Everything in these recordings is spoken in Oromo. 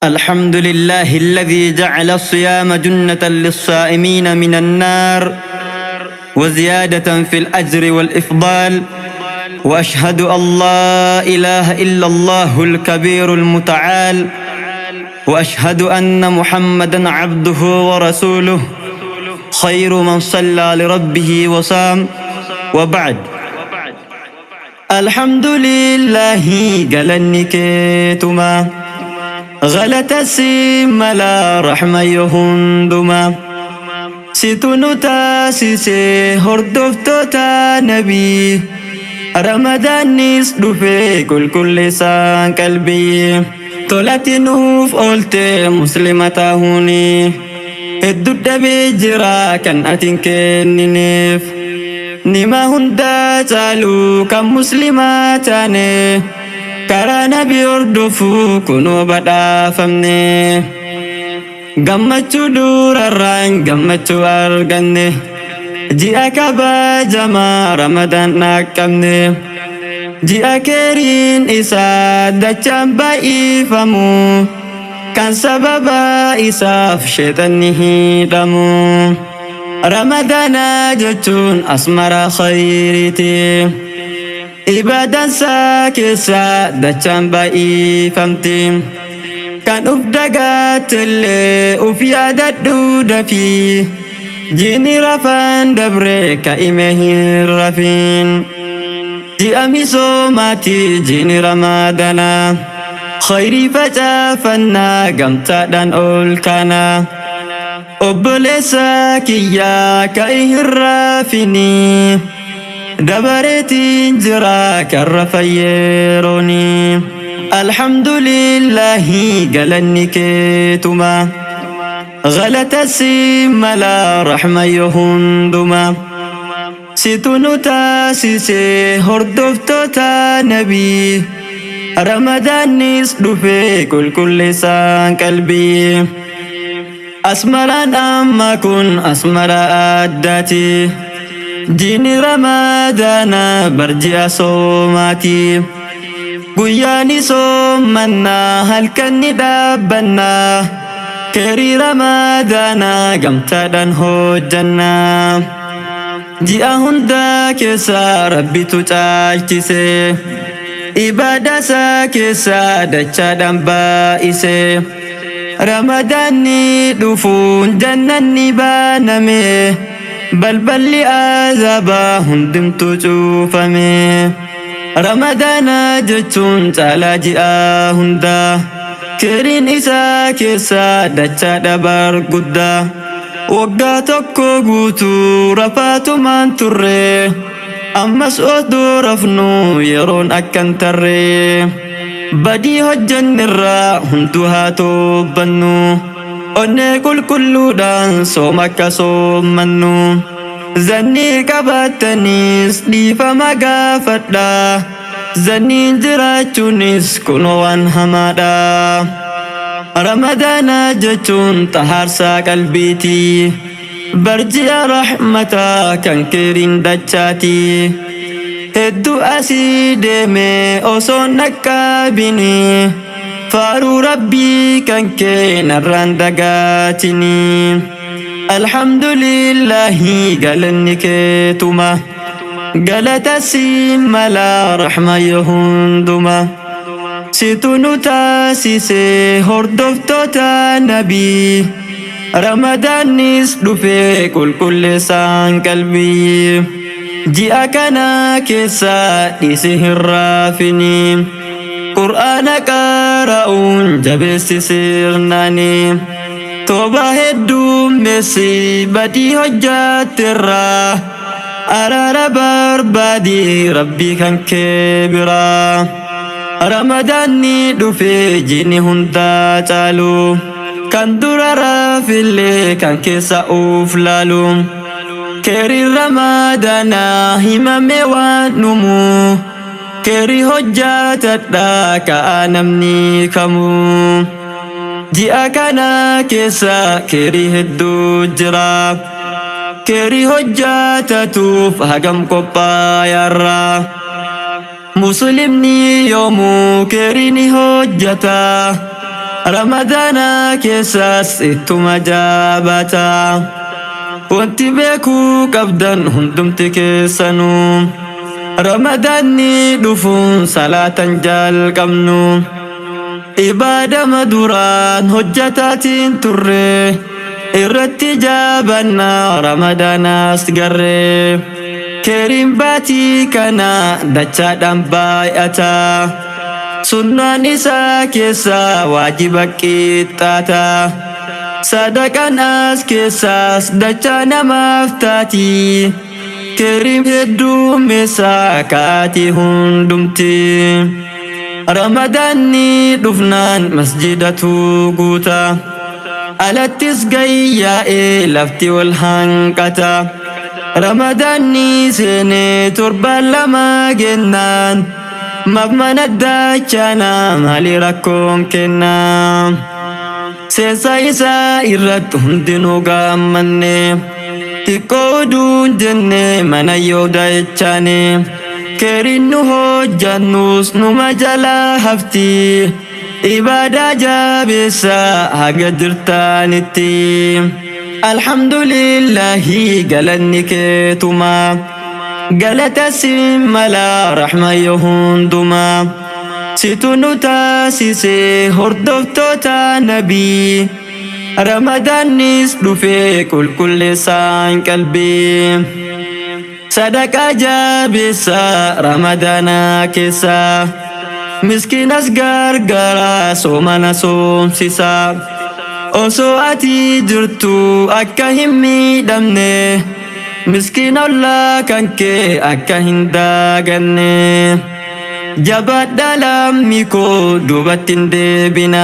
الحمد لله الذي جعل الصيام جنة للصائمين من النار وزيادة في الأجر والإفضال. وأشهد أن لا إله إلا الله الكبير المتعال، وأشهد أن محمدا عبده ورسوله خير من صلى لربه وصام. وبعد، الحمد لله قالني كيتما غلط السيم لا رحمة يهندما ستونو تاسيسي هردفتوتا نبي رمضان نيس دفي كل لسان قلبي طلعتي نوف قلت مسلمة هوني الدود بجرا كان أتنكني نما هندا تالو كمسلماتاني karaa nabi hordofuu kunoo badhaafamne, gammachuu durarraan gammachuu arganne, ji'a kabajamaa ramadaan dhaqqabne, ji'a keeriin isaa dachaan baay'ifamu, kan sababa isaaf sheexanni hidhamu. Ramadaana jechuun asmara khayriiti, ibadan sakesa dachan ba'i famti, kan uf dagatille uf yadaddu dafi, jini rafan dabre ka imehin rafin. Ji'a misoomati jini ramadana, khayri facaafanna gamtaadhaan ol kana, obboleessa kiyya ka ihin rafini, dabareetiin jira karra fayyeeroni. Alhamdulillahi galanni keetuma galata simmala rahma yohunduma situnu taasise hordoftoota nabi ramadaanis dhufe qulqulleessaan qalbii. Asmaraan amma kun asmara addaati, jini ramadana barji'a soomati, guyyaani soomanna halkanni dhaabbanna, keerii ramadana gamtaadhaan hojjanna. Ji'a hunda keessa rabbitu caalchise, ibaadasaa keessa dachaadhaan baay'ise. Ramadaanni dhufuun jannanni baname, balballi azaba hundumtu cufame. Ramadaana jechuun caalaa ji'a hunda, keeriin isaa keessa dachaa dhabar guddaa. Waggaa tokko guutuu rafaatumaan turre, ammas odoo rafnu yeroon akkan tarre. Badii hojjannirraa hunduu haa toobbannu, onnee qulqulluudhaan sooma akka soommannu. Zanni qabaatanis dhiifama gaafadha, zanniin jiraachuunis kunoo waan hamaadha. Ramadaana jechuun tahaarsaa qalbiiti, barji'a rahmataa kan keeriin dachaati. Hedduu asii deeme osoon dhaqqabini, faaruu rabbii kan keenarraan dagaatini. Alhamdulillahi galanni keetuma galata simmala rahma yohunduma situnu taasise hordoftoota nabi ramadaanis dhufe qulqulleessaan qalbii. Ji'a kana keessa dhiisi hin raafini, qur'aana qara'uun jabeessi sirnaani. Tooba heddummeessi badii hojjatterraa, araara barbaadi rabbii kan kee biraa. Ramadaanni dhufe jini hunda caalu, kan dura raafillee kan keessa uf laalu. Keeri ramadana himame waan numu, keeri hojjatadha ka'a namni kamu. Ji'a kana keessa keeri hedduu jira, keeri hojjatatuuf hagam qophaayarra. Muslimni yoomuu keeri ni hojjata, رمضان كيساس اتما جابتا وانتي بيكو قبدا هندمت كيسانو رمضاني دفون صلاة جال قمنو إبادة مدوران هجتاتين تري الرتجابنا رمضان استقري كريم باتي كنا دچادام باياتا سنة نساء كيسا واجبك إتاتا صدقان أس كيساس دچانا مفتاتي كريم هدو مسا كاتي هندمتي رمضاني دفنان مسجدتو قوتا الاتسقيا لفتي والهنكتا رمضاني سنة تربى لما جنان مبمن الدجانا مالي ركوم كنا سيسا إسا إرد هندنو غامني تقودون جنة من يودا إتشاني كرينو هو جنوس نما جلا هفتي إبادة جابسا هقدرتانتي الحمد لله قالني كيتما قالت اسم لا رحمة يهندما ستونو تاسيسي هردفتوتا نبي رمضان نسلو في كل سان قلبي صدقة جابسا رمضان كيسا مسكين أصغر غرا سومنا سومسيسا osoo ati jirtu akka hin miidhamne miskiina ollaa kan kee akka hin daaganne jabaadha lammii koo duubatti hin deebina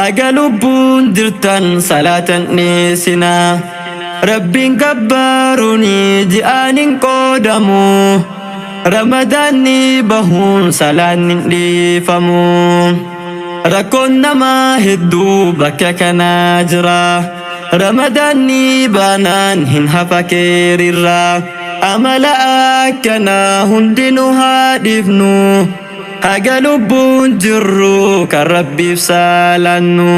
haga lubbuun jirtan salaatan dhiyeessina rabbiin gabbaaruuni ji'aan hin qoodamu ramadaanni bahuun salaan hin dhiifamu rakkoon nama hedduu bakka kana jira ramadaanni baanaan hin hafa keerirra amala akkana hundinuu haa dhiifnu haga lubbuun jirru kan rabbiif salaannu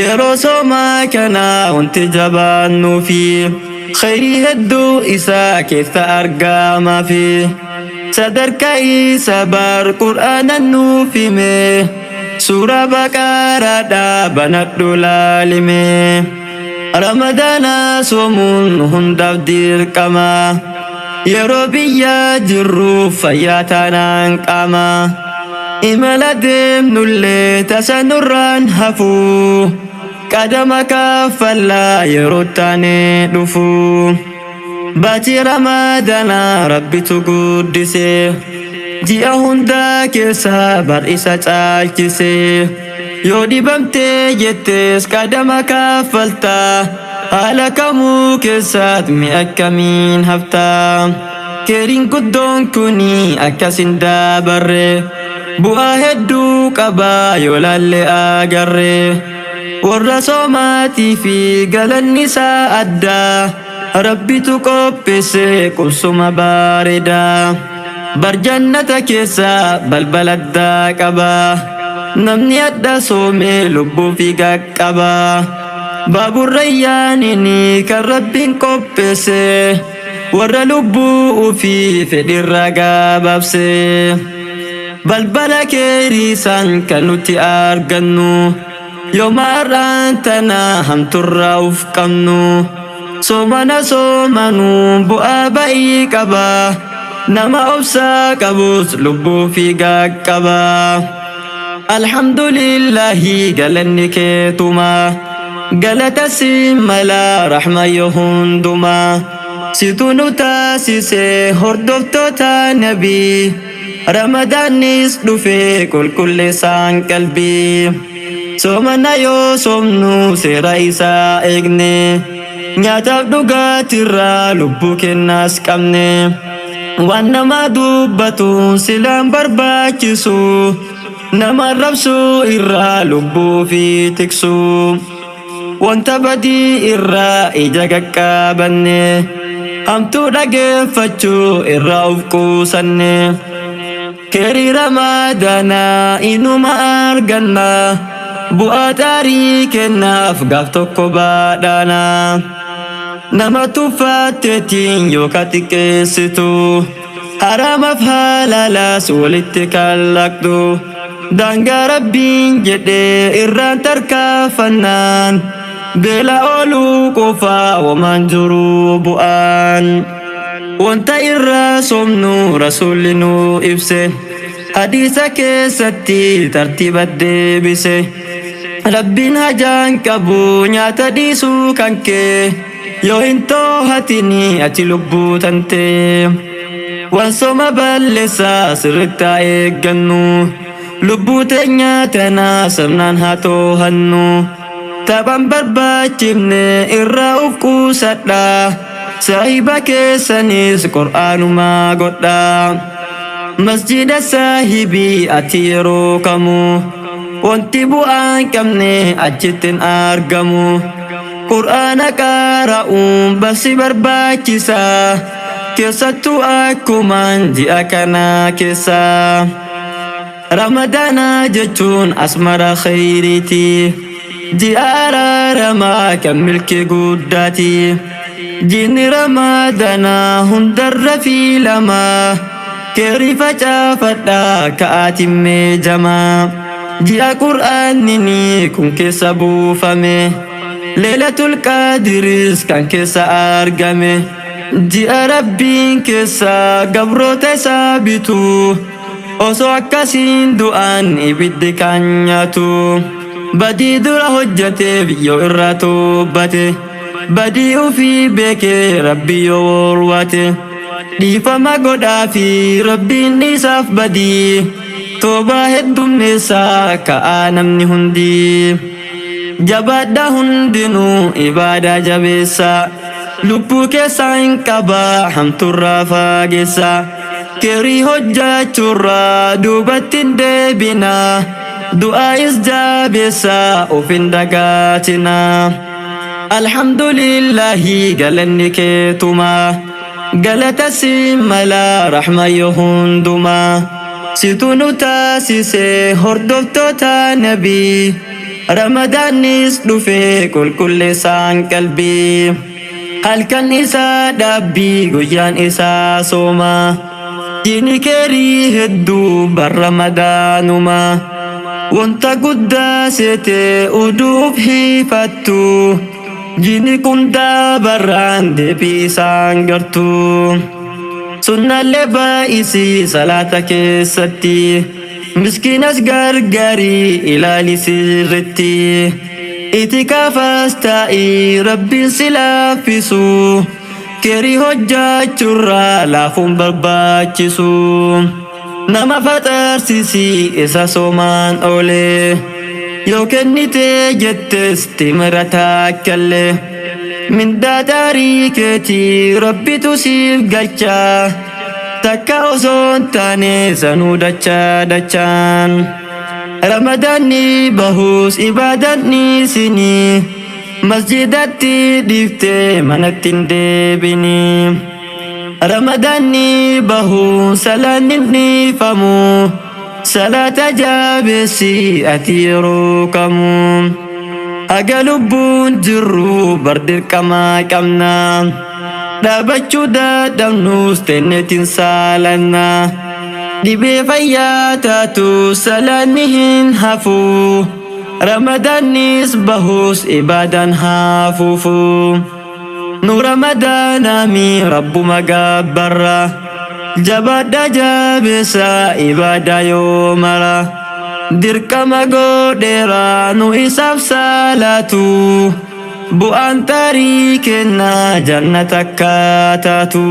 yeroo soomaa kana wanti jabaannuu fi khayrii hedduu isaa keessa argamaa fi sadarkaa isa bar qur'aanan nuuf hime سورة بقرة بندو لالمي رمضان صومون هندف دير كما يروبيا جرو فياتنا كما إملا ديم نولي تسنران هفو قدمك فلا يروتاني دفو باتي رمضان ربي تقدسي ji'a hunda keessa bar isa caalchise yoo dhibamte jettes qadama kaffalta haala kamuu keessatti mi'a akkamiin hafta keriin guddoon kuni akkasin dabarre bu'aa hedduu qaba yoo laalle agarre warra soomaatii fi galanni isaa addaa rabbitu qopheesse qubsuma bareedaa barjannata keessa balbaladdaa qaba namni adda soome lubbuu fi qaqqaba baaburrayyaanini kan rabbiin qopheesse warra lubbuu fi fedhirra gabaabse balbala keeriisan kan nuti argannu yooma har'aan tana hamturraa uf qabnu soomana soomanu bu'aa ba'ii qaba nama obsa qabus lubbuu fi qaqqaba alhamdulillahi galanni keetuma galata simmala rahma yohunduma situnu taasise hordoftoota nabii ramadaanis dhufe qulqulleessaan qalbii soomana yoo soomnu seera isaa eegne nyaataaf dhugaatirraa lubbuu kennaas qabne waan nama dubbatu silaan barbaachisu nama rabsu irraa lubbuu fi tiksu wanta badii irraa ija qaqqabanne hamtuu dhageeffachuu irraa of quusanne kerii ramadaanaa inuma arganna bu'aa taarii kennaaf gaaf tokko baadhaana. Nama tuffatteetiin yookaan xiqqeessitu haramaaf halaalaas walitti kallaqxu. Daangaa Rabbiin jedhee irraan tarkaanfannaan beela ooluu qofaa wamaan jiru bu'aan. Wanta irraa somnu rasuulli nu ibse hadiisa keessatti tartiiba deebise. Rabbiin hajaan qabu nyaata dhiisuu kan kee yoo hin toohatini ati lubbuu tantee. Waan soma balleessaa sirriitti haa eeggannu. Lubbuu teenya tana sirnaan haa toohannu. Taphaan barbaachifne irraa of qusadhaa. Saahiba keessanis Qur'aanuma godhaa. Masjida saahibii ati yeroo kamuu wanti bu'aan qabne achittiin argamu. Qur'aana qara'uun barsi barbaachisaa. Keessattuu akkumaan ji'a kana keessa. Ramadaana jechuun asmara khayriiti. Ji'a araaramaa kan milkii guddaati. Jinni Ramadaana hundarra filamaa. Keerii facaafadhaa ka'aatiin meejamaa. Ji'a Qur'aanni kun keessa buufame. Leelatul Qaadiris kan keessa argame. Ji'a Rabbiin keessa gabroota isaa bitu. Osoo akkasiin du'aan ibiddi kan nyaatu. Badii dura hojjateef yoo irraa toobate. Badii ofii beekee Rabbi yoo oolwate. Dhiifama godhaafi Rabbiin isaaf badii. Toobaa heddummeessaa ka'aa namni hundi. Jabaadhaa hundinuu ibaadaa jabeessaa. Lubbuu keessaan qabaa hamtuurraa faageessaa. Keerii hojjechuurraa duubatti hin deebinaa. Du'aayis jabeessaa of hin dagaatinaa. Alhamdulillahi galanni keetumaa. Galata si mala rahma yoo hundumaa. Situ nu taasise hordoftoota nabii. Ramadaanis dhufe qulqulleessaan qalbii. Halkan isaa dhaabbii guyyaan isaa sooma. Jini keerii hedduu bar Ramadaanuma. Wanta guddaa seete uduuf hiifattu. Jini kun dabaraan deebii isaan gartu. Sunnaalee baay'isii salaata keessatti. Miskiinas gargaarii ilaali sirriitti. Itikaafas taa'ii Rabbiin si laaffisu. Keerii hojjechuurraa laafuun barbaachisu. Nama faxarsisi isa soomaan oole. Yoo kennite jettes timira taakkalle. Mindaa daarii keetii Rabbitu siif galcha. Takka osoon taane sanuu dachaan. Ramadaanni bahus ibaadanni sini. Masjidatti dhiiftee manatti hin deebini. Ramadaanni bahu salaanni dhiifamu. Salaata jabeessi ati yeroo kamuu. Haga lubbuun jirru bar dirqama qabna. Dhaabachuu dadhabnus teenneetiin saalanna. Dhibee fayyaa taatu salaanni hin hafu. Ramadaanis bahus ibaadan hafuufu. Nu Ramadaanami Rabbuma gabbarra. Jabaadhaa jabeessaa ibaadaa yoo mara. Dirqama godheera nu isaaf salaatu. Bu'aan taarii kennaa jannata akka taatu.